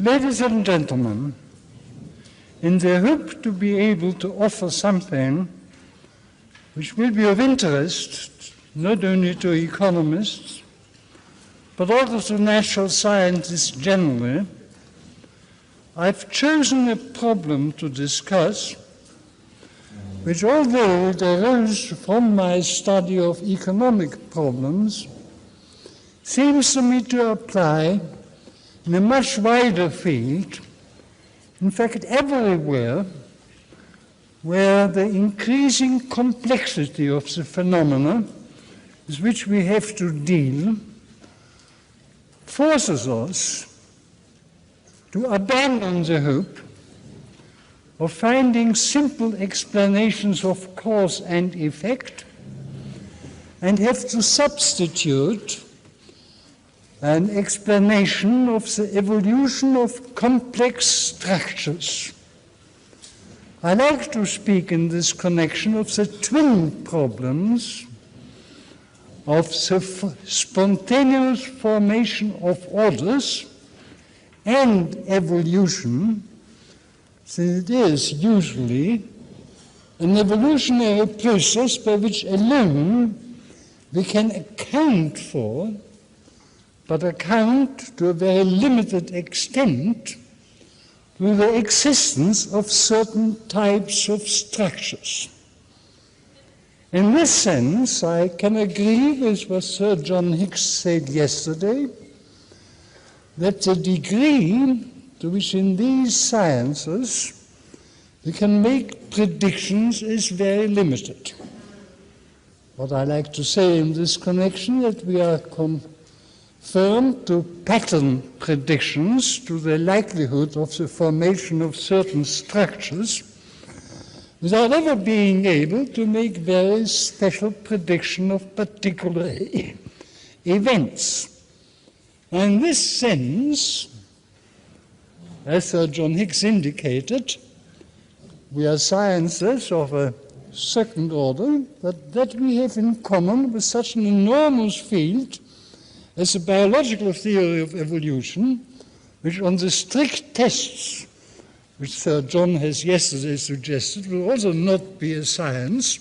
Ladies and gentlemen, in the hope to be able to offer something which will be of interest not only to economists, but also to natural scientists generally, I've chosen a problem to discuss which, although it arose from my study of economic problems, seems to me to apply in a much wider field, in fact everywhere, where the increasing complexity of the phenomena with which we have to deal forces us to abandon the hope of finding simple explanations of cause and effect and have to substitute an explanation of the evolution of complex structures. I like to speak in this connection of the twin problems of the spontaneous formation of orders and evolution, since it is usually an evolutionary process by which alone we can account for, but account to a very limited extent, to the existence of certain types of structures. In this sense, I can agree with what Sir John Hicks said yesterday, that the degree to which in these sciences we can make predictions is very limited. What I like to say in this connection, that we are confirmed to pattern predictions to the likelihood of the formation of certain structures without ever being able to make very special prediction of particular events. And in this sense, as Sir John Hicks indicated, we are sciences of a second order, but that we have in common with such an enormous field as the biological theory of evolution, which on the strict tests which Sir John has yesterday suggested will also not be a science,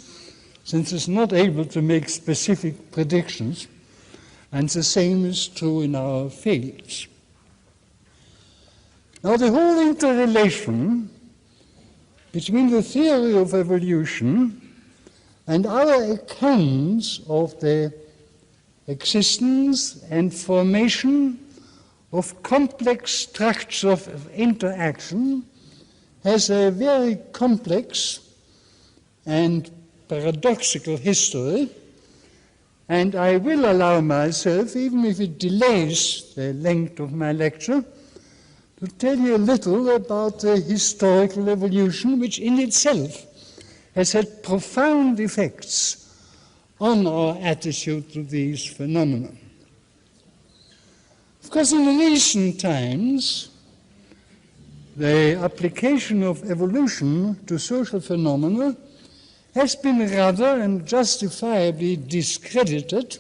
since it's not able to make specific predictions, and the same is true in our fields. Now, the whole interrelation between the theory of evolution and our accounts of the existence and formation of complex structures of interaction has a very complex and paradoxical history, and I will allow myself, even if it delays the length of my lecture, to tell you a little about the historical evolution, which in itself has had profound effects on our attitude to these phenomena. Of course, in recent times, the application of evolution to social phenomena has been rather and justifiably discredited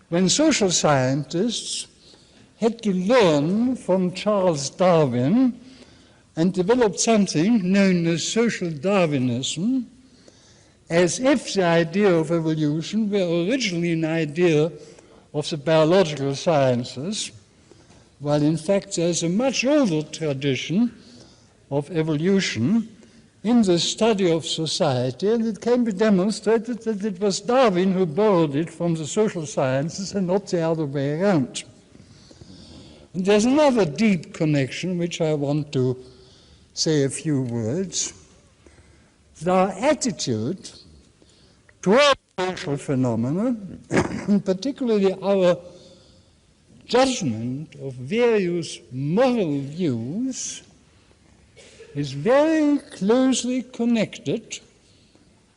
when social scientists had to learn from Charles Darwin and developed something known as social Darwinism, as if the idea of evolution were originally an idea of the biological sciences, while in fact there's a much older tradition of evolution in the study of society, and it can be demonstrated that it was Darwin who borrowed it from the social sciences and not the other way around. And there's another deep connection which I want to say a few words. Our attitude toward social phenomena, and particularly our judgment of various moral views, is very closely connected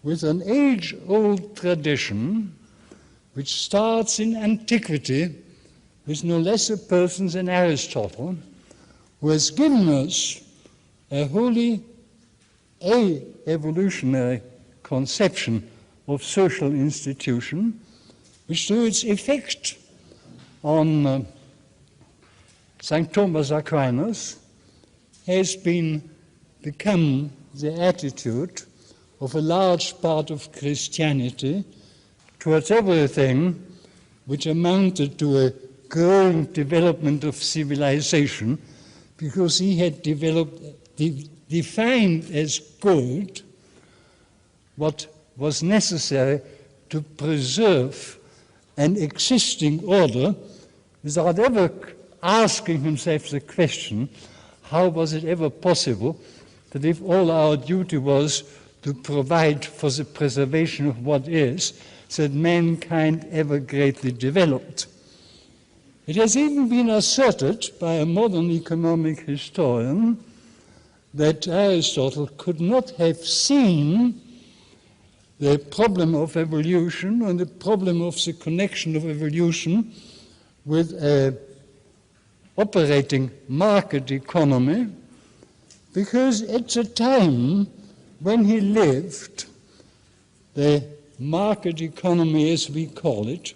with an age-old tradition which starts in antiquity with no less a person than Aristotle, who has given us a wholly evolutionary conception of social institution, which through its effect on St. Thomas Aquinas has become the attitude of a large part of Christianity towards everything which amounted to a growing development of civilization, because he had defined as good what was necessary to preserve an existing order without ever asking himself the question, how was it ever possible that if all our duty was to provide for the preservation of what is, that mankind ever greatly developed? It has even been asserted by a modern economic historian that Aristotle could not have seen the problem of evolution and the problem of the connection of evolution with an operating market economy, because at the time when he lived, the market economy, as we call it,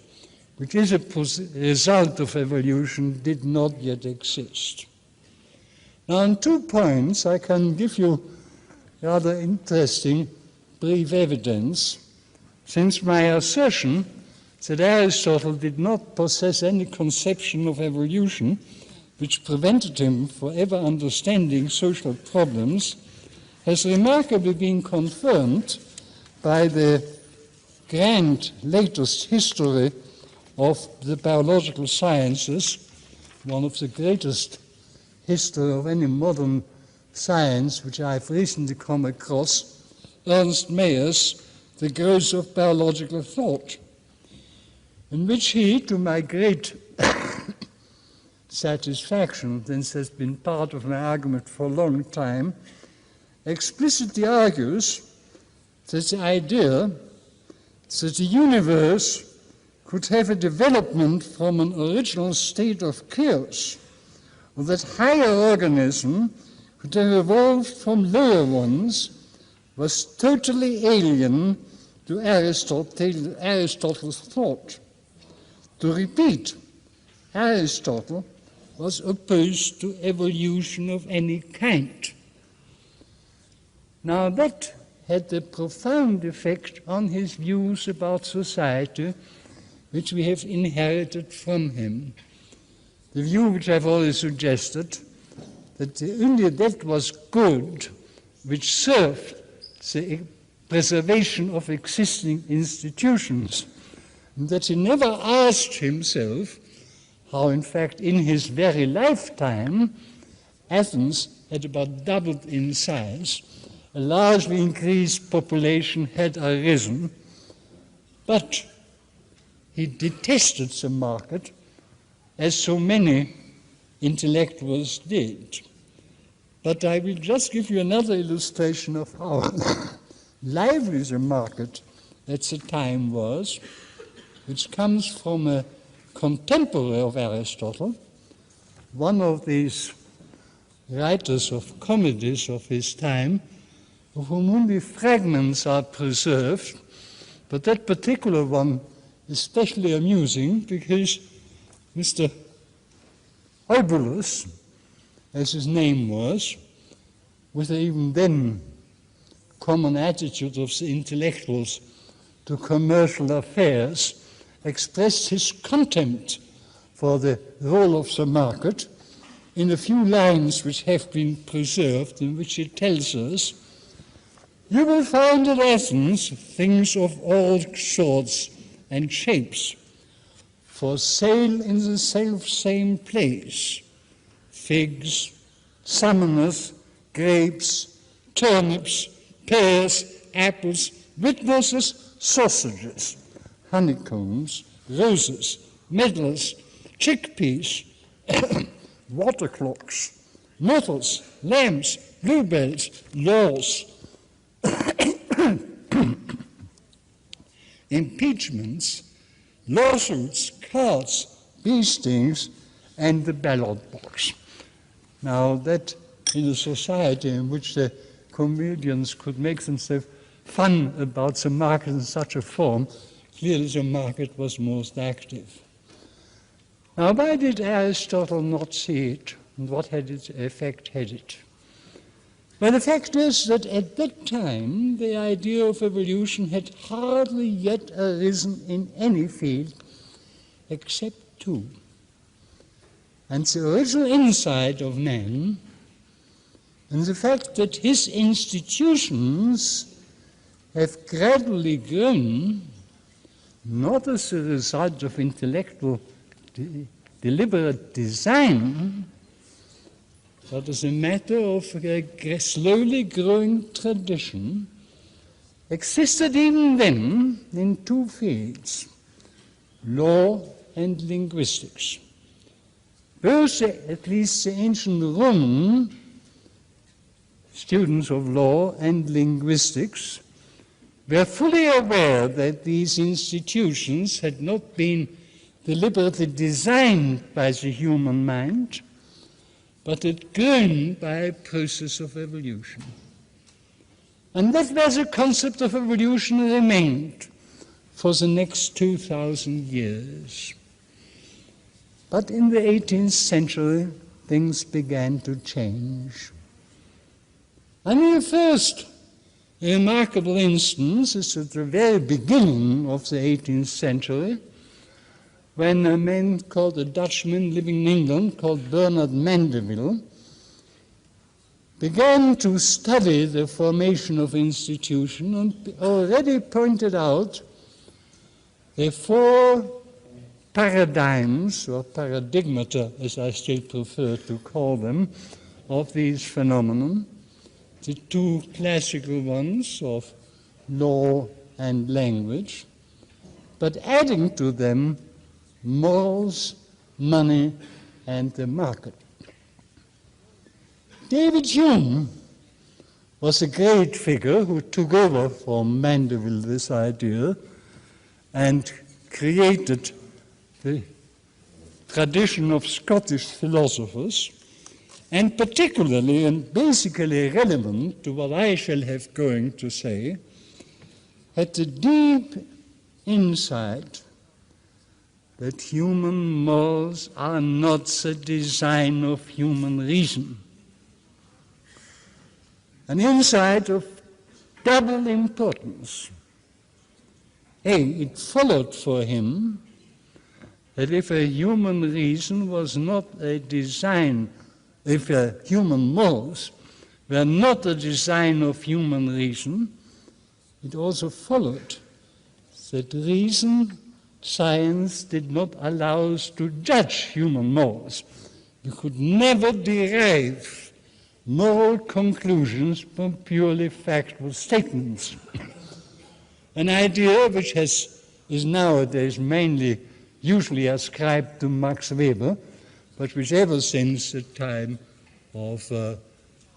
which is a result of evolution, did not yet exist. Now, on 2 points, I can give you rather interesting brief evidence, since my assertion that Aristotle did not possess any conception of evolution which prevented him from ever understanding social problems has remarkably been confirmed by the grand latest history of the biological sciences, one of the greatest history of any modern science which I've recently come across, Ernst Mayer's The Growth of Biological Thought, in which he, to my great satisfaction, since has been part of my argument for a long time, explicitly argues that the idea that the universe could have a development from an original state of chaos, or that higher organisms could have evolved from lower ones, was totally alien to Aristotle's thought. To repeat, Aristotle was opposed to evolution of any kind. Now that had a profound effect on his views about society, which we have inherited from him. The view which I've already suggested, that only that was good which served the preservation of existing institutions, and that he never asked himself how, in fact, in his very lifetime, Athens had about doubled in size, a largely increased population had arisen, but he detested the market as so many intellectuals did. But I will just give you another illustration of how lively the market at the time was, which comes from a contemporary of Aristotle, one of these writers of comedies of his time, of whom only fragments are preserved, but that particular one is especially amusing because Mr. Eubulus, as his name was, with the even then common attitude of the intellectuals to commercial affairs, expressed his contempt for the role of the market in a few lines which have been preserved, in which he tells us, "You will find at Athens things of all sorts and shapes for sale in the self-same place: figs, summoners, grapes, turnips, pears, apples, witnesses, sausages, honeycombs, roses, medals, chickpeas, water clocks, myrtles, lambs, bluebells, laws, impeachments, lawsuits, cards, bee stings, and the ballot box." Now that in a society in which the comedians could make themselves fun about the market in such a form, clearly the market was most active. Now, why did Aristotle not see it, and what effect had it? Well, the fact is that at that time, the idea of evolution had hardly yet arisen in any field except two. And the original insight of man, and the fact that his institutions have gradually grown, not as a result of intellectual deliberate design, but as a matter of a slowly growing tradition, existed even then in two fields, law and linguistics. Both, at least the ancient Roman students of law and linguistics, were fully aware that these institutions had not been deliberately designed by the human mind, but had grown by a process of evolution. And that was the concept of evolution remained for the next 2,000 years. But in the 18th century, things began to change. I mean, the first remarkable instance is at the very beginning of the 18th century, when a man called a Dutchman living in England called Bernard Mandeville began to study the formation of institutions and already pointed out the four paradigms, or paradigmata as I still prefer to call them, of these phenomena, the two classical ones of law and language, but adding to them morals, money, and the market. David Hume was a great figure who took over from Mandeville this idea and created the tradition of Scottish philosophers, and particularly and basically relevant to what I shall have going to say, had the deep insight that human morals are not the design of human reason. An insight of double importance. It followed for him that if a human reason was not a design, if human morals were not a design of human reason, it also followed that reason, science, did not allow us to judge human morals. You could never derive moral conclusions from purely factual statements. An idea which is nowadays usually ascribed to Max Weber, but which ever since the time of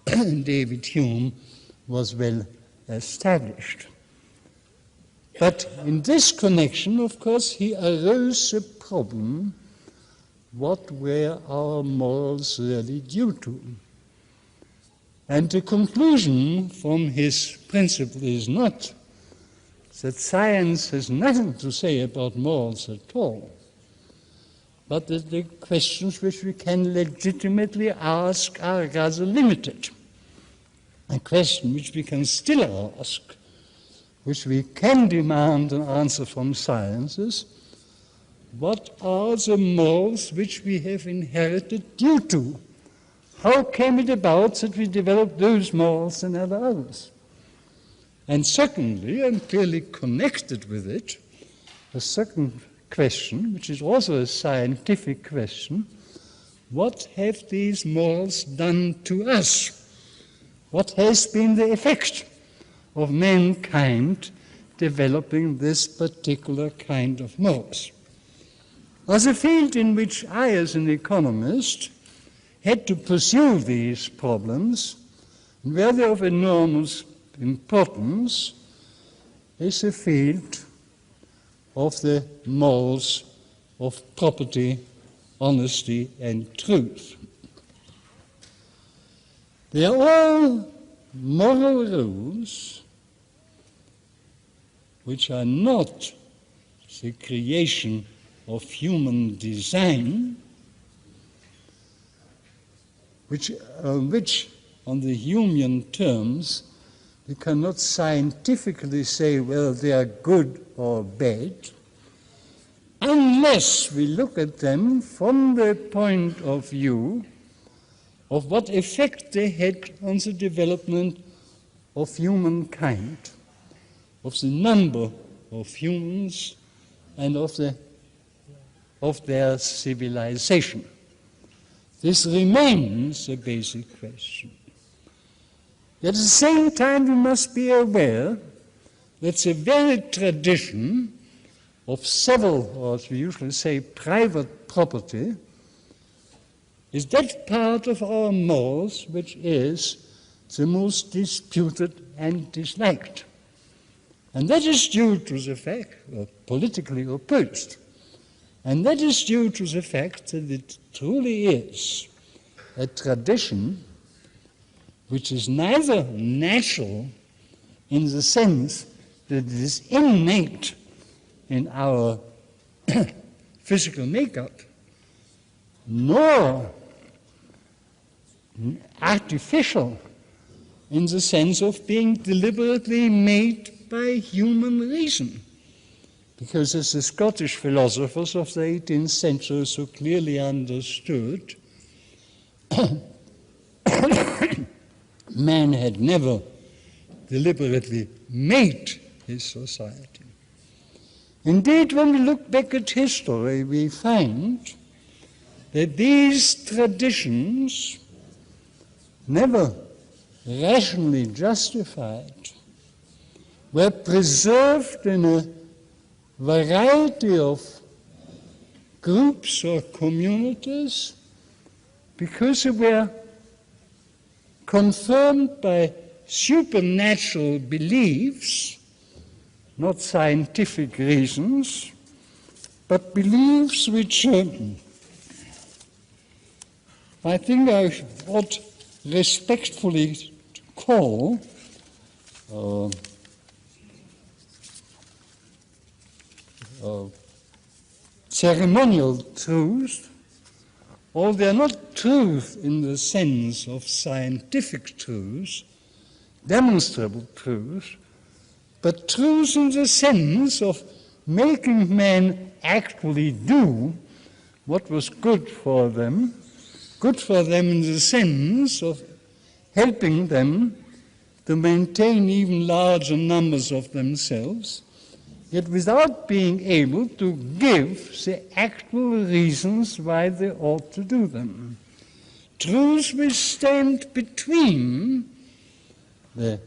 David Hume was well established. But in this connection, of course, he arose the problem, what were our morals really due to? And the conclusion from his principle is not that science has nothing to say about morals at all, but that the questions which we can legitimately ask are rather limited. A question which we can still ask, which we can demand an answer from science, is, what are the morals which we have inherited due to? How came it about that we developed those morals and other others? And secondly, and clearly connected with it, the second question, which is also a scientific question, what have these morals done to us? What has been the effect of mankind developing this particular kind of morals? As a field in which I, as an economist, had to pursue these problems, where they're of enormous importance, is the field of the morals of property, honesty, and truth. They are all moral rules which are not the creation of human design, which on the Humean terms we cannot scientifically say whether they are good or bad, unless we look at them from the point of view of what effect they had on the development of humankind, of the number of humans and of their civilization. This remains a basic question. Yet at the same time we must be aware that the very tradition of civil, or as we usually say, private property, is that part of our morals which is the most disputed and disliked. And that is due to the fact, or politically opposed, and that is due to the fact that it truly is a tradition which is neither natural in the sense that it is innate in our physical makeup, nor artificial in the sense of being deliberately made by human reason. Because as the Scottish philosophers of the 18th century so clearly understood, man had never deliberately made his society. Indeed, when we look back at history, we find that these traditions, never rationally justified, were preserved in a variety of groups or communities because they were confirmed by supernatural beliefs, not scientific reasons, but beliefs which I think I ought respectfully to call ceremonial truth, or they are not truth in the sense of scientific truth, demonstrable truth, but truth in the sense of making men actually do what was good for them in the sense of helping them to maintain even larger numbers of themselves, yet without being able to give the actual reasons why they ought to do them. Truths which stand between the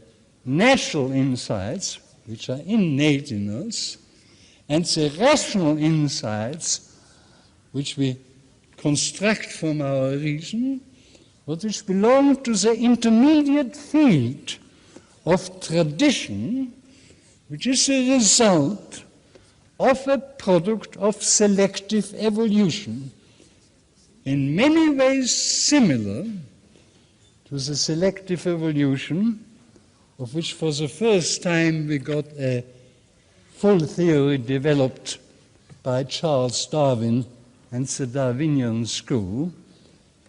natural insights, which are innate in us, and the rational insights, which we construct from our reason, but which belong to the intermediate field of tradition, which is a result of a product of selective evolution, in many ways similar to the selective evolution of which for the first time we got a full theory developed by Charles Darwin and the Darwinian school,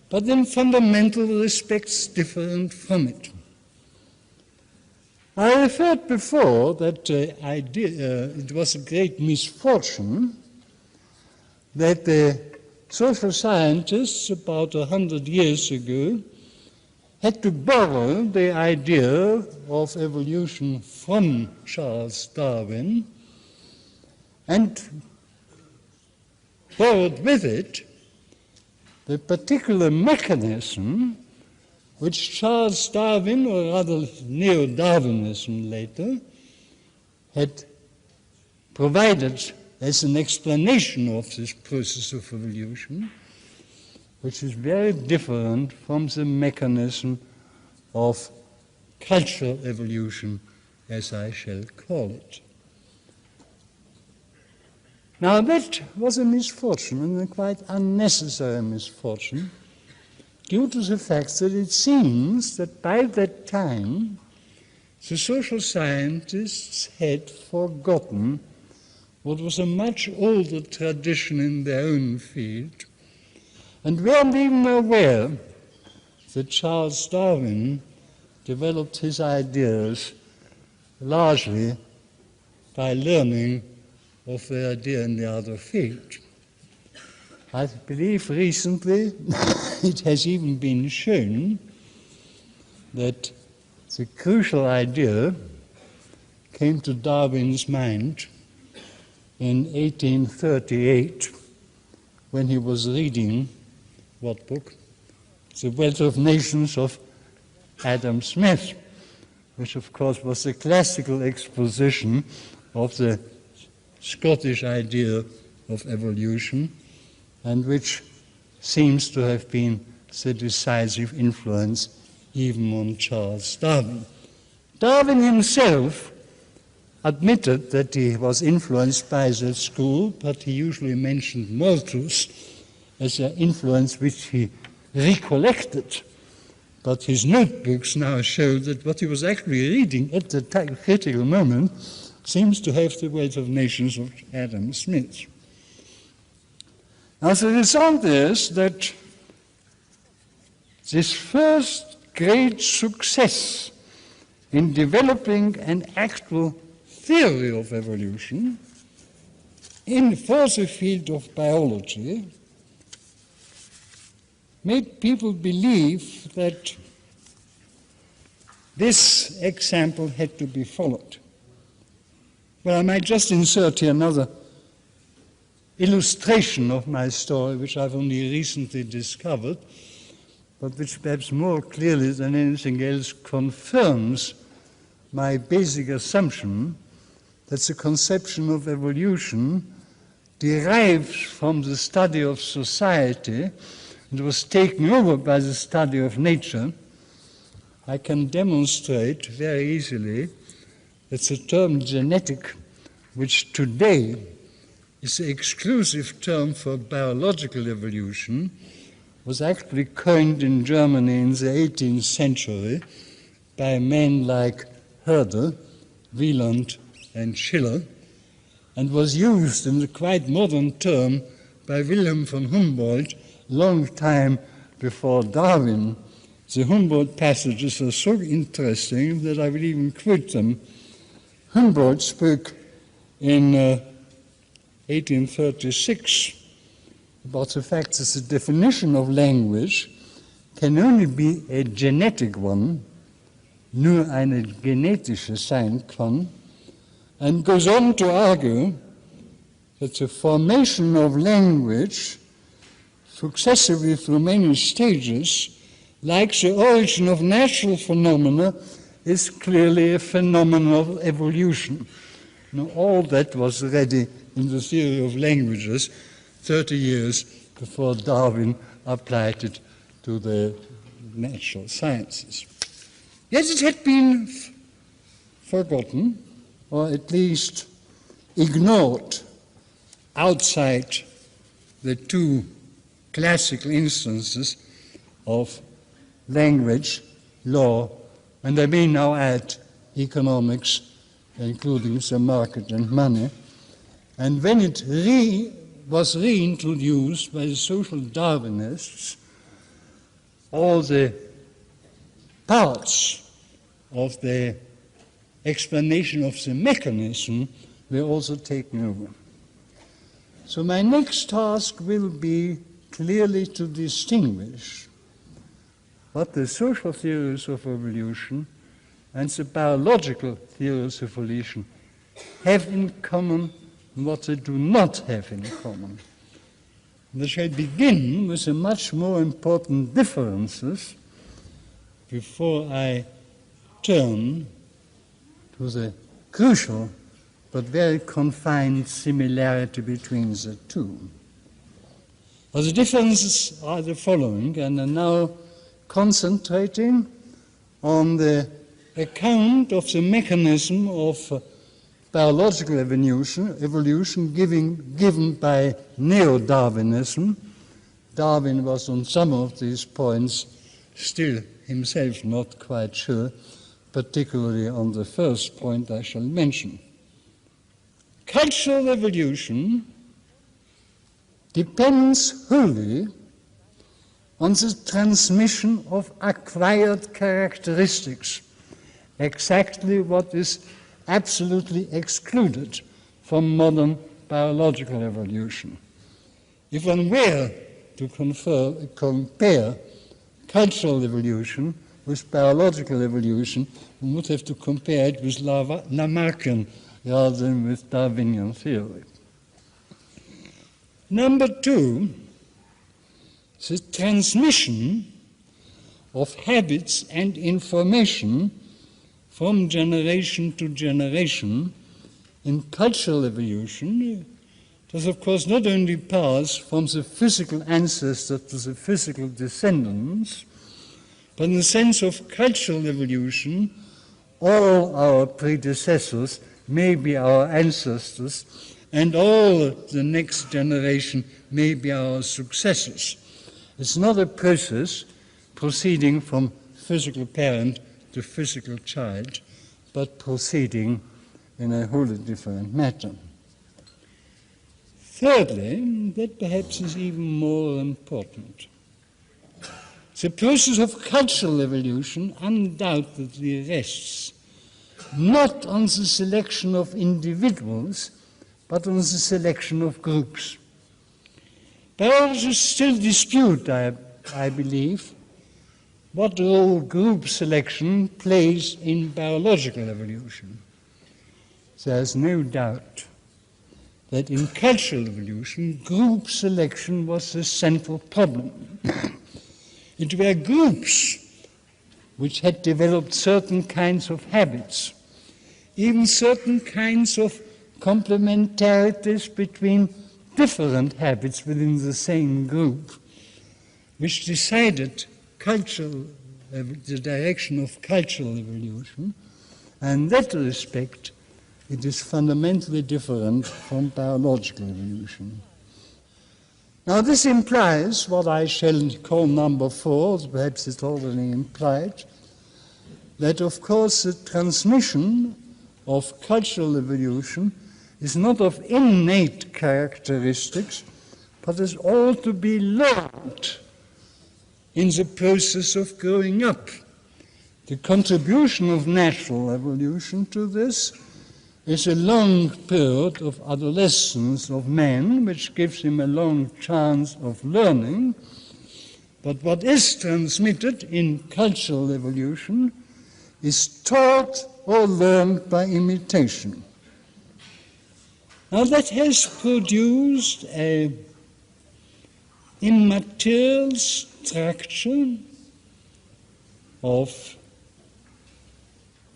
but in fundamental respects different from it. I referred before that it was a great misfortune that the social scientists about 100 years ago had to borrow the idea of evolution from Charles Darwin and borrowed with it the particular mechanism which Charles Darwin, or rather neo-Darwinism later, had provided as an explanation of this process of evolution, which is very different from the mechanism of cultural evolution, as I shall call it. Now that was a misfortune, and a quite unnecessary misfortune, due to the fact that it seems that by that time the social scientists had forgotten what was a much older tradition in their own field, and weren't even aware that Charles Darwin developed his ideas largely by learning of the idea in the other field. I believe recently it has even been shown that the crucial idea came to Darwin's mind in 1838 when he was reading what book? The Wealth of Nations of Adam Smith, which of course was a classical exposition of the Scottish idea of evolution, and which seems to have been the decisive influence even on Charles Darwin. Darwin himself admitted that he was influenced by that school, but he usually mentioned Malthus as an influence which he recollected. But his notebooks now show that what he was actually reading at the critical moment seems to have the Wealth of Nations of Adam Smith. Now the result is that this first great success in developing an actual theory of evolution for the field of biology made people believe that this example had to be followed. Well, I might just insert here another illustration of my story, which I've only recently discovered, but which perhaps more clearly than anything else confirms my basic assumption that the conception of evolution derives from the study of society and was taken over by the study of nature. I can demonstrate very easily that the term genetic, which today is the exclusive term for biological evolution, was actually coined in Germany in the 18th century by men like Herder, Wieland, and Schiller, and was used in the quite modern term by Wilhelm von Humboldt long time before Darwin. The Humboldt passages are so interesting that I will even quote them. Humboldt spoke in 1836 about the fact that the definition of language can only be a genetic one, nur eine genetische sein kann, and goes on to argue that the formation of language successively through many stages, like the origin of natural phenomena, is clearly a phenomenon of evolution. Now, all that was ready in the theory of languages 30 years before Darwin applied it to the natural sciences. Yet it had been forgotten, or at least ignored, outside the two classical instances of language, law, and I may now add economics, including the market and money. And when it was reintroduced by the social Darwinists, all the parts of the explanation of the mechanism were also taken over. So my next task will be clearly to distinguish what the social theories of evolution and the biological theories of evolution have in common and what they do not have in common. And I shall begin with the much more important differences before I turn to the crucial but very confined similarity between the two. Well, the differences are the following, and are now concentrating on the account of the mechanism of biological evolution given by neo-Darwinism. Darwin was on some of these points still himself not quite sure, particularly on the first point I shall mention. cultural evolution depends wholly on the transmission of acquired characteristics, exactly what is absolutely excluded from modern biological evolution. If one were to compare cultural evolution with biological evolution, one would have to compare it with Lamarckian rather than with Darwinian theory. Number two, the transmission of habits and information from generation to generation in cultural evolution does, of course, not only pass from the physical ancestor to the physical descendants, but in the sense of cultural evolution, all our predecessors may be our ancestors, and all the next generation may be our successors. It's not a process proceeding from physical parent to physical child, but proceeding in a wholly different matter. Thirdly, that perhaps is even more important. The process of cultural evolution undoubtedly rests not on the selection of individuals, but on the selection of groups. Biologists still dispute, I believe, what role group selection plays in biological evolution. There is no doubt that in cultural evolution, group selection was the central problem. It were groups which had developed certain kinds of habits, even certain kinds of complementarities between different habits within the same group, which decided the direction of cultural evolution, and in that respect, it is fundamentally different from biological evolution. Now, this implies what I shall call number 4, perhaps it's already implied, that of course the transmission of cultural evolution is not of innate characteristics, but is all to be learned in the process of growing up. The contribution of natural evolution to this is a long period of adolescence of man, which gives him a long chance of learning. But what is transmitted in cultural evolution is taught or learned by imitation. Now that has produced an immaterial structure of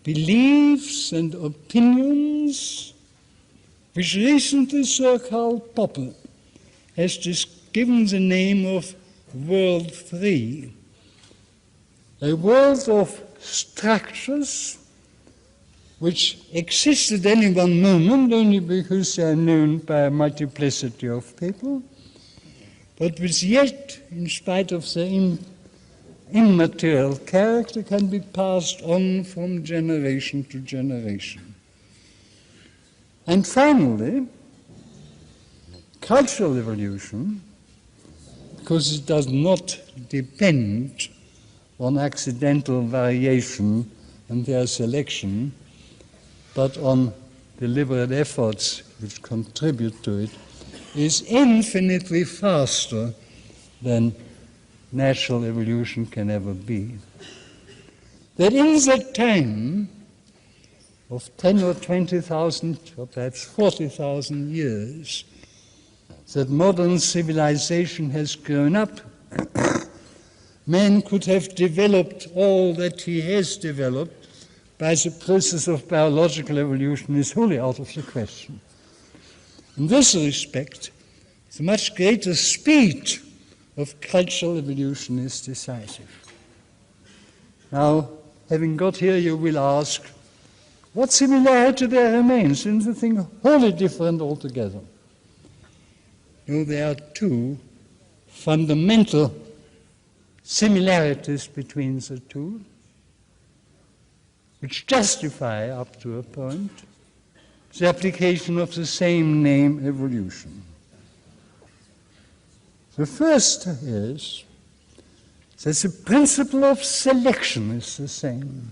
beliefs and opinions, which recently Sir Karl Popper has just given the name of World 3, a world of structures which exist at any one moment only because they are known by a multiplicity of people, but which yet, in spite of their immaterial character, can be passed on from generation to generation. And finally, cultural evolution, because it does not depend on accidental variation and their selection, but on deliberate efforts which contribute to it, is infinitely faster than natural evolution can ever be. That in the time of 10 or 20,000 or perhaps 40,000 years that modern civilization has grown up, man could have developed all that he has developed by the process of biological evolution is wholly out of the question. In this respect, the much greater speed of cultural evolution is decisive. Now, having got here, you will ask, what similarity there remains? Isn't the thing wholly different altogether? No, there are two fundamental similarities between the two, which justify, up to a point, the application of the same name, evolution. The first is that the principle of selection is the same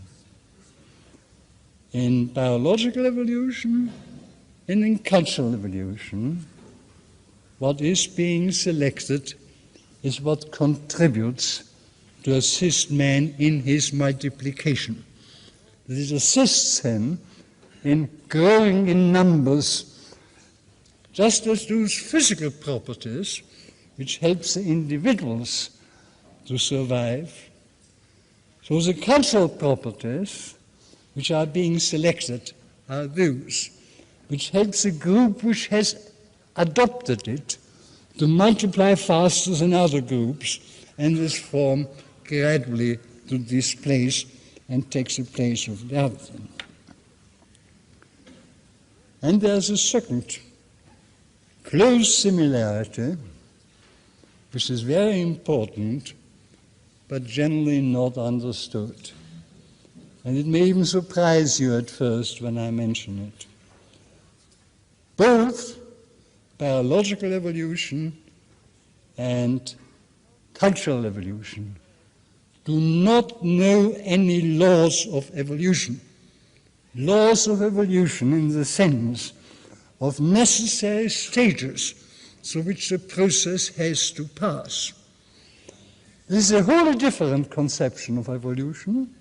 in biological evolution and in cultural evolution. What is being selected is what contributes to assist man in his multiplication. This assists him in growing in numbers, just as those physical properties which helps the individuals to survive. So the cultural properties which are being selected are those which helps a group which has adopted it to multiply faster than other groups, and this form gradually to displace and takes the place of the other thing. And there's a second close similarity, which is very important, but generally not understood. And it may even surprise you at first when I mention it. Both biological evolution and cultural evolution do not know any laws of evolution. Laws of evolution in the sense of necessary stages through which the process has to pass. This is a wholly different conception of evolution,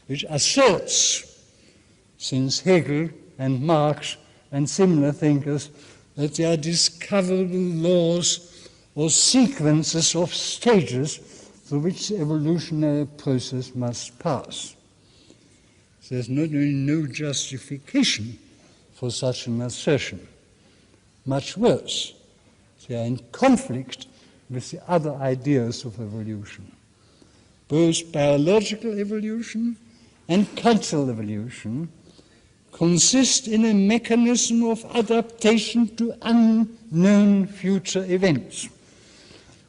which asserts, since Hegel and Marx and similar thinkers, that there are discoverable laws or sequences of stages through which the evolutionary process must pass. There's not only no justification for such an assertion, much worse, they are in conflict with the other ideas of evolution. Both biological evolution and cultural evolution consist in a mechanism of adaptation to unknown future events.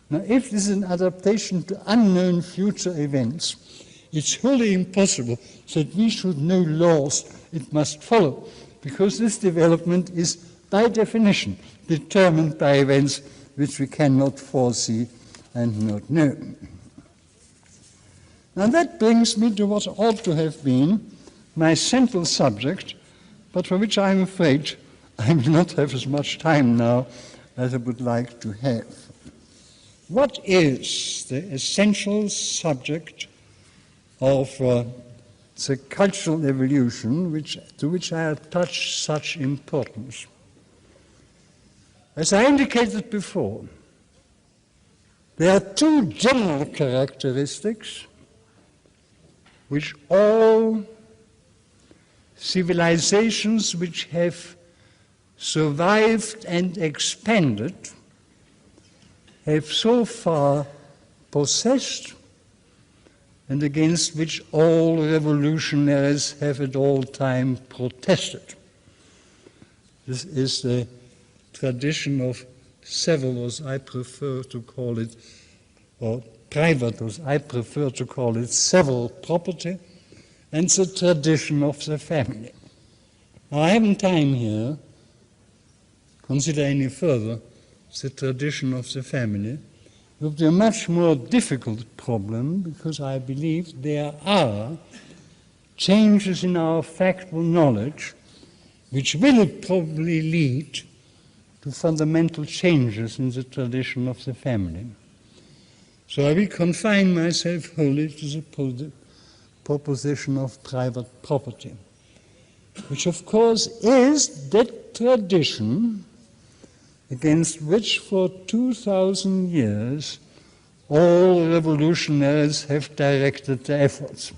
Now, if this is an adaptation to unknown future events, it's wholly impossible that we should know laws it must follow, because this development is, by definition, determined by events which we cannot foresee and not know. Now that brings me to what ought to have been my central subject, but for which I'm afraid I will not have as much time now as I would like to have. What is the essential subject of the cultural evolution to which I attach such importance? As I indicated before, there are two general characteristics which all civilizations which have survived and expanded have so far possessed, and against which all revolutionaries have at all time protested. This is the tradition of severus, I prefer to call it, or privatus, I prefer to call it several property, and the tradition of the family. Now, I haven't time here to consider any further the tradition of the family. It would be a much more difficult problem, because I believe there are changes in our factual knowledge which will probably lead to fundamental changes in the tradition of the family. So I will confine myself wholly to the proposition of private property, which of course is that tradition against which for 2,000 years all revolutionaries have directed their efforts.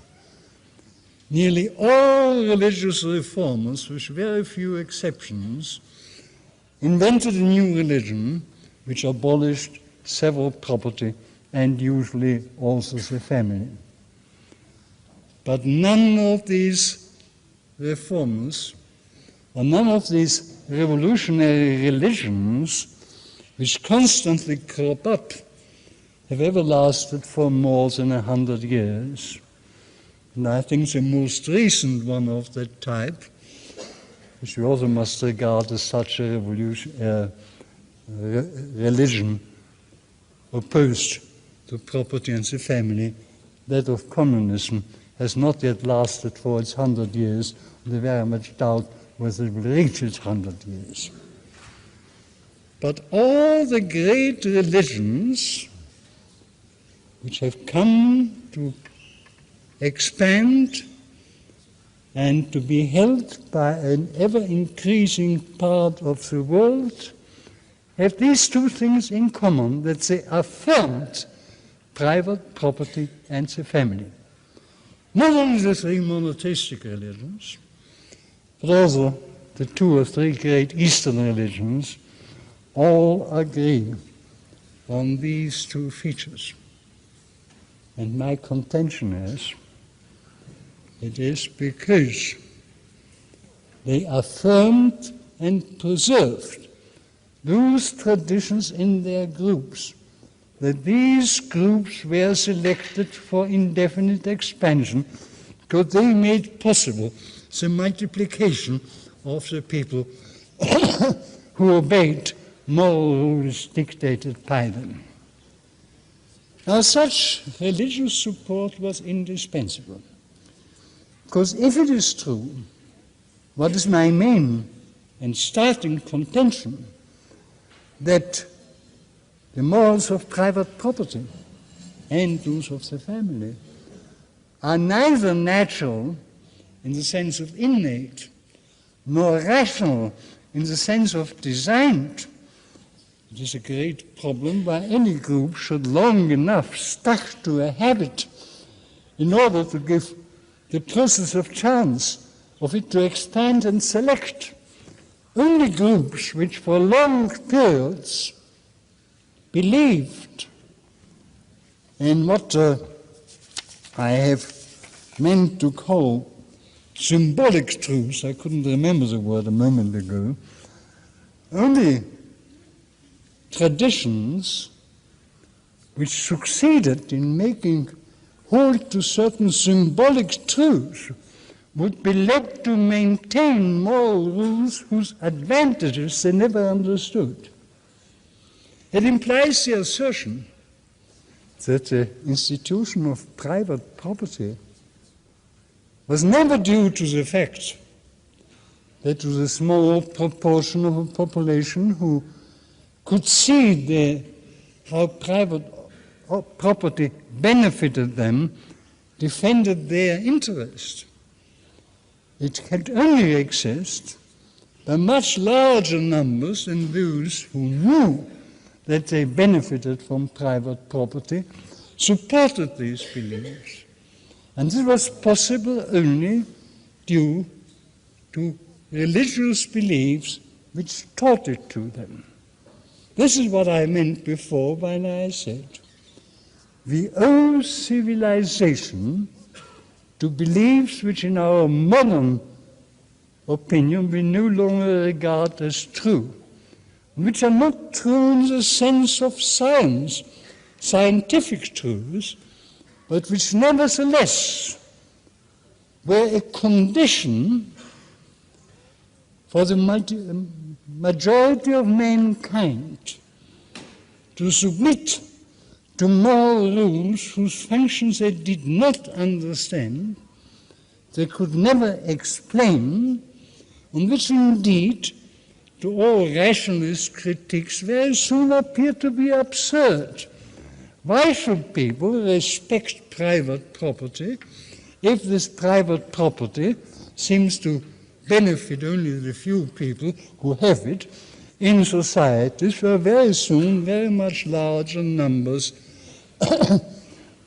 Nearly all religious reformers, with very few exceptions, invented a new religion which abolished several property and usually also the family. But none of these reformers, or none of these revolutionary religions which constantly crop up, have ever lasted for more than 100 years. And I think the most recent one of that type which we also must regard as such a religion opposed to property and the family, that of communism, has not yet lasted for its 100 years, and I very much doubt whether it will reach its 100 years. But all the great religions which have come to expand and to be held by an ever-increasing part of the world have these two things in common, that they affirmed private property and the family. Not only the three monotheistic religions, but also the two or three great Eastern religions all agree on these two features. And my contention is, it is because they affirmed and preserved those traditions in their groups, that these groups were selected for indefinite expansion because they made possible the multiplication of the people who obeyed moral rules dictated by them. Now, such religious support was indispensable, because if it is true, what is my main and starting contention, that the morals of private property and those of the family are neither natural in the sense of innate, nor rational in the sense of designed, it is a great problem why any group should long enough stuck to a habit in order to give the process of chance of it to expand and select. Only groups which for long periods believed in what I have meant to call symbolic truths, I couldn't remember the word a moment ago, only traditions which succeeded in making hold to certain symbolic truths would be led to maintain moral rules whose advantages they never understood. It implies the assertion that the institution of private property was never due to the fact that to the small proportion of a population who could see how private property benefited them, defended their interest. It had only exist by much larger numbers than those who knew that they benefited from private property, supported these beliefs. And this was possible only due to religious beliefs which taught it to them. This is what I meant before when I said, we owe civilization to beliefs which in our modern opinion we no longer regard as true, which are not true in the sense of science, scientific truths, but which nevertheless were a condition for the majority of mankind to submit to moral rules whose functions they did not understand, they could never explain, and which indeed, to all rationalist critics, very soon appear to be absurd. Why should people respect private property if this private property seems to benefit only the few people who have it in societies where very soon very much larger numbers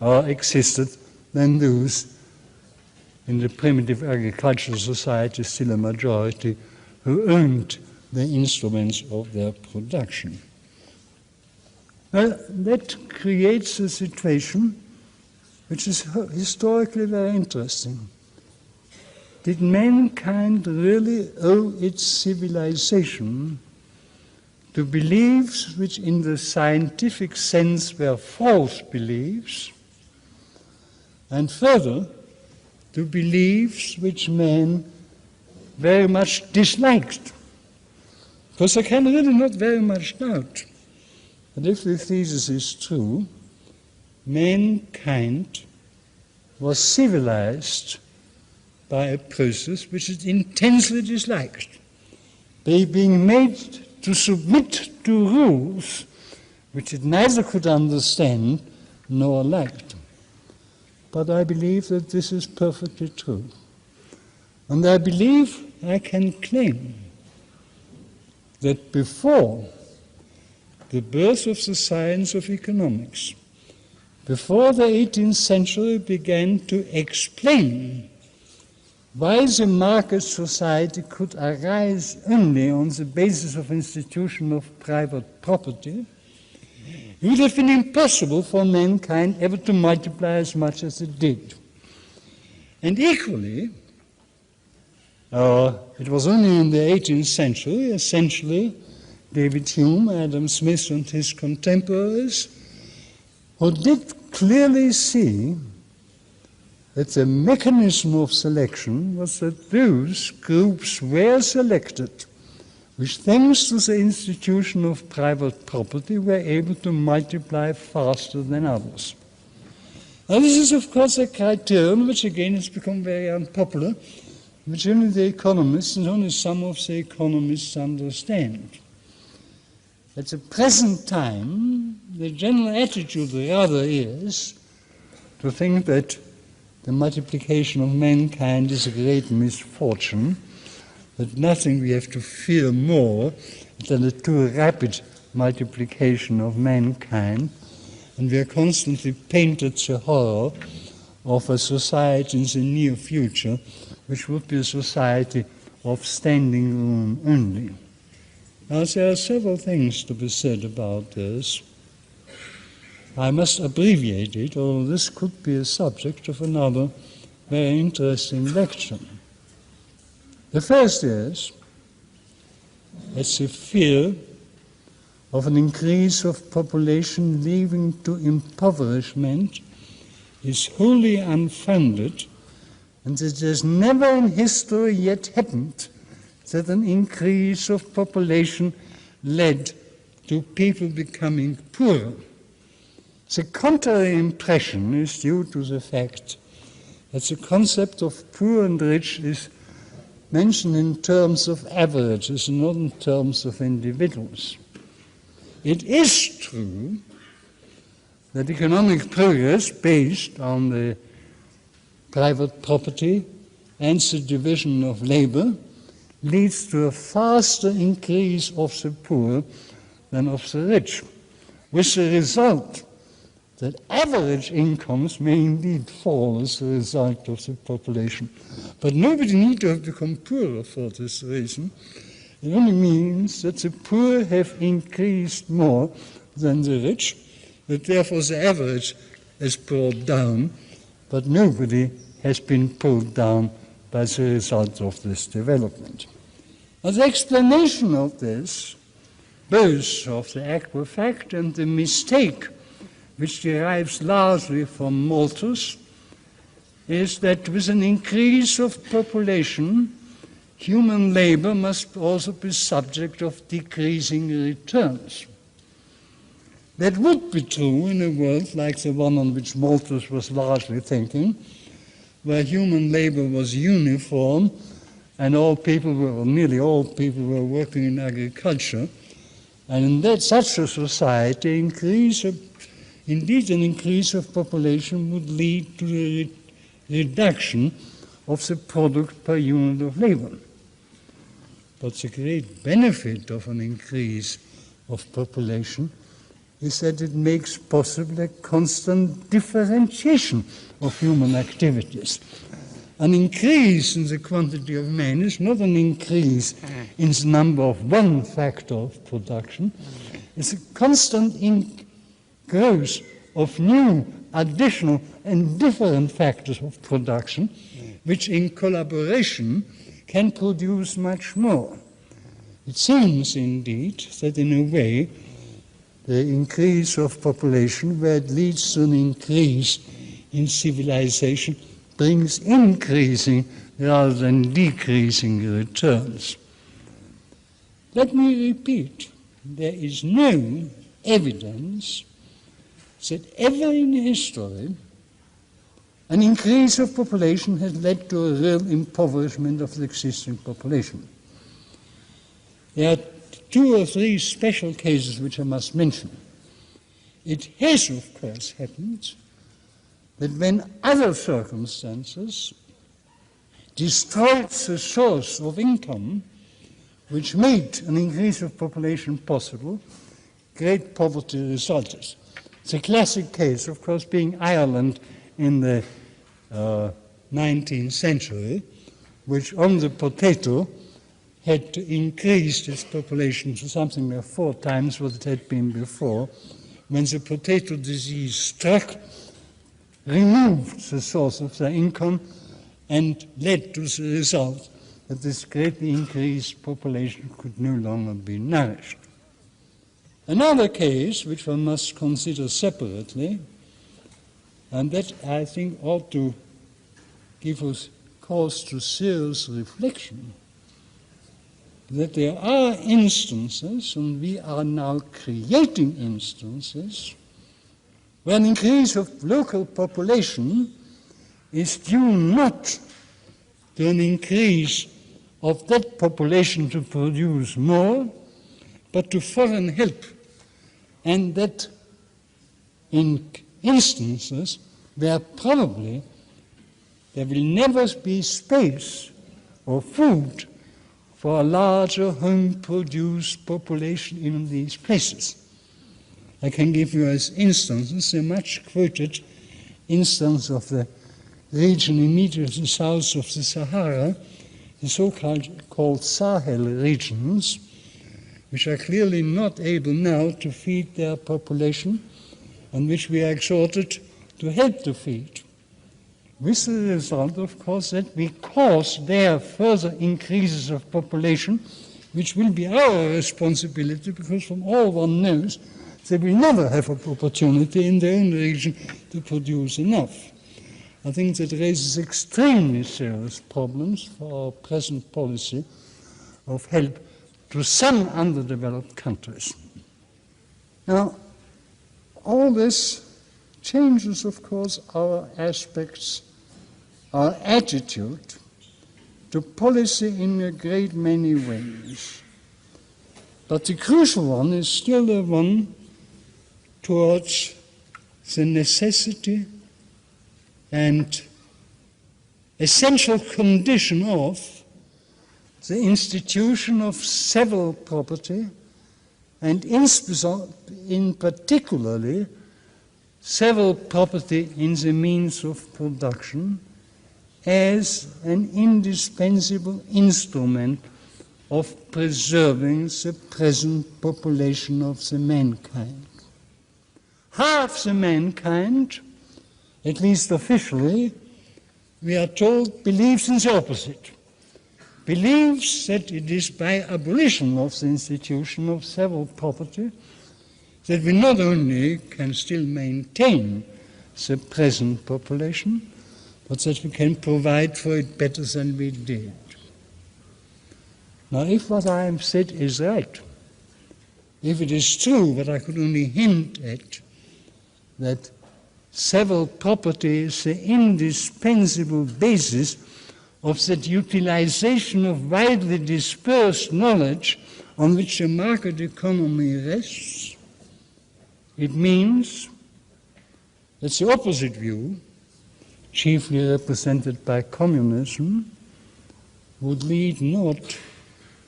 existed than those in the primitive agricultural society, still a majority, who owned the instruments of their production. Well, that creates a situation which is historically very interesting. Did mankind really owe its civilization to beliefs which in the scientific sense were false beliefs, and further, to beliefs which men very much disliked. Because I can really not very much doubt that if the thesis is true, mankind was civilized by a process which it intensely disliked, by being made to submit to rules which it neither could understand nor liked. But I believe that this is perfectly true. And I believe I can claim that before the birth of the science of economics, before the 18th century began to explain why the market society could arise only on the basis of institution of private property, it would have been impossible for mankind ever to multiply as much as it did. And equally, it was only in the 18th century, essentially, David Hume, Adam Smith, and his contemporaries, who did clearly see that the mechanism of selection was that those groups were selected which, thanks to the institution of private property, were able to multiply faster than others. Now, this is, of course, a criterion which, again, has become very unpopular, which only the economists and only some of the economists understand. At the present time, the general attitude rather is to think that the multiplication of mankind is a great misfortune, that nothing we have to fear more than a too rapid multiplication of mankind, and we are constantly painted the horror of a society in the near future which would be a society of standing room only. Now, there are several things to be said about this. I must abbreviate it, although this could be a subject of another very interesting lecture. The first is that the fear of an increase of population leading to impoverishment is wholly unfounded, and it has never in history yet happened that an increase of population led to people becoming poorer. The contrary impression is due to the fact that the concept of poor and rich is mentioned in terms of averages, not in terms of individuals. It is true that economic progress based on the private property and the division of labor leads to a faster increase of the poor than of the rich, with the result that average incomes may indeed fall as a result of the population. But nobody needs to have become poorer for this reason. It only means that the poor have increased more than the rich, that therefore the average is brought down, but nobody has been pulled down by the result of this development. Now, the explanation of this, both of the actual fact and the mistake, which derives largely from Malthus, is that with an increase of population, human labor must also be subject of decreasing returns. That would be true in a world like the one on which Malthus was largely thinking, where human labor was uniform and nearly all people were working in agriculture. And in such a society, indeed an increase of population would lead to a reduction of the product per unit of labor. But the great benefit of an increase of population is that it makes possible a constant differentiation of human activities. An increase in the quantity of men is not an increase in the number of one factor of production. It's a constant growth of new, additional, and different factors of production, which in collaboration can produce much more. It seems, indeed, that in a way, the increase of population, where it leads to an increase in civilization, brings increasing rather than decreasing returns. Let me repeat, there is no evidence that ever in history an increase of population has led to a real impoverishment of the existing population. There are 2 or 3 special cases which I must mention. It has, of course, happened that when other circumstances destroyed the source of income which made an increase of population possible, great poverty resulted. The classic case, of course, being Ireland in the 19th century, which on the potato had to increase its population to something like 4 times what it had been before. When the potato disease struck, removed the source of their income and led to the result that this greatly increased population could no longer be nourished. Another case, which one must consider separately, and that I think ought to give us cause to serious reflection, that there are instances, and we are now creating instances, where an increase of local population is due not to an increase of that population to produce more, but to foreign help, and that in instances where probably there will never be space or food for a larger home-produced population in these places. I can give you as instances the much-quoted instance of the region immediately south of the Sahara, the so-called Sahel regions, which are clearly not able now to feed their population and which we are exhorted to help to feed. With the result, of course, that we cause there further increases of population, which will be our responsibility, because from all one knows, they will never have an opportunity in their own region to produce enough. I think that raises extremely serious problems for our present policy of help to some underdeveloped countries. Now, all this changes, of course, our aspects, our attitude to policy in a great many ways. But the crucial one is still the one towards the necessity and essential condition of the institution of several property, and in particularly several property in the means of production as an indispensable instrument of preserving the present population of the mankind. Half the mankind, at least officially, we are told, believes in the opposite. Believes that it is by abolition of the institution of several property that we not only can still maintain the present population, but that we can provide for it better than we did. Now, if what I have said is right, if it is true, but I could only hint at, that several property is the indispensable basis of that utilization of widely dispersed knowledge on which the market economy rests, it means that the opposite view, chiefly represented by communism, would lead not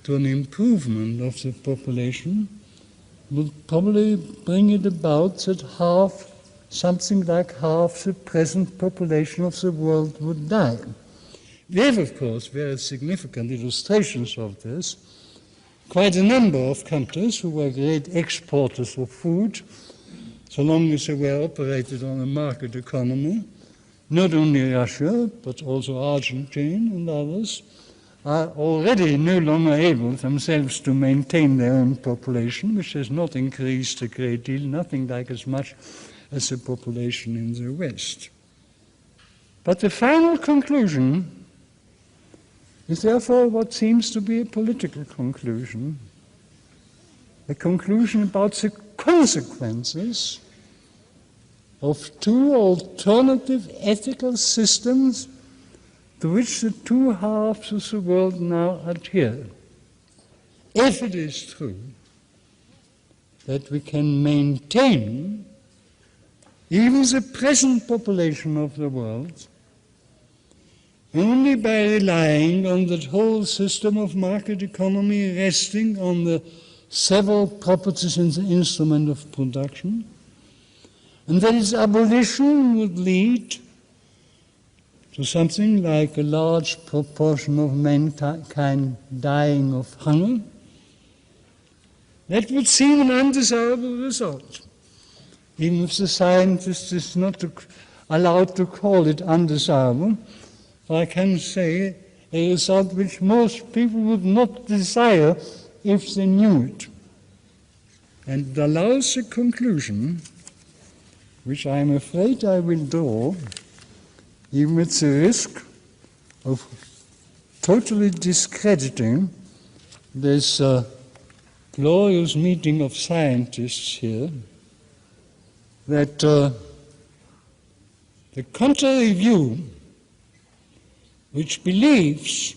to an improvement of the population, would probably bring it about that something like half the present population of the world would die. We have, of course, very significant illustrations of this. Quite a number of countries who were great exporters of food, so long as they were operated on a market economy, not only Russia, but also Argentina and others, are already no longer able themselves to maintain their own population, which has not increased a great deal, nothing like as much as the population in the West. But the final conclusion is therefore what seems to be a political conclusion, a conclusion about the consequences of two alternative ethical systems to which the two halves of the world now adhere. If it is true that we can maintain even the present population of the world only by relying on that whole system of market economy resting on the several properties in the instrument of production, and that its abolition would lead to something like a large proportion of mankind dying of hunger, that would seem an undesirable result, even if the scientist is not allowed to call it undesirable. I can say a result which most people would not desire if they knew it. And it allows a conclusion, which I am afraid I will draw, even at the risk of totally discrediting this glorious meeting of scientists here, that the contrary view, which believes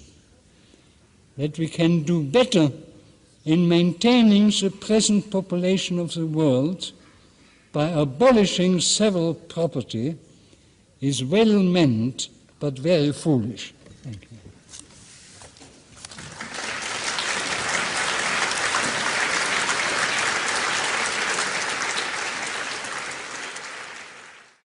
that we can do better in maintaining the present population of the world by abolishing several property, is well meant but very foolish. Thank you.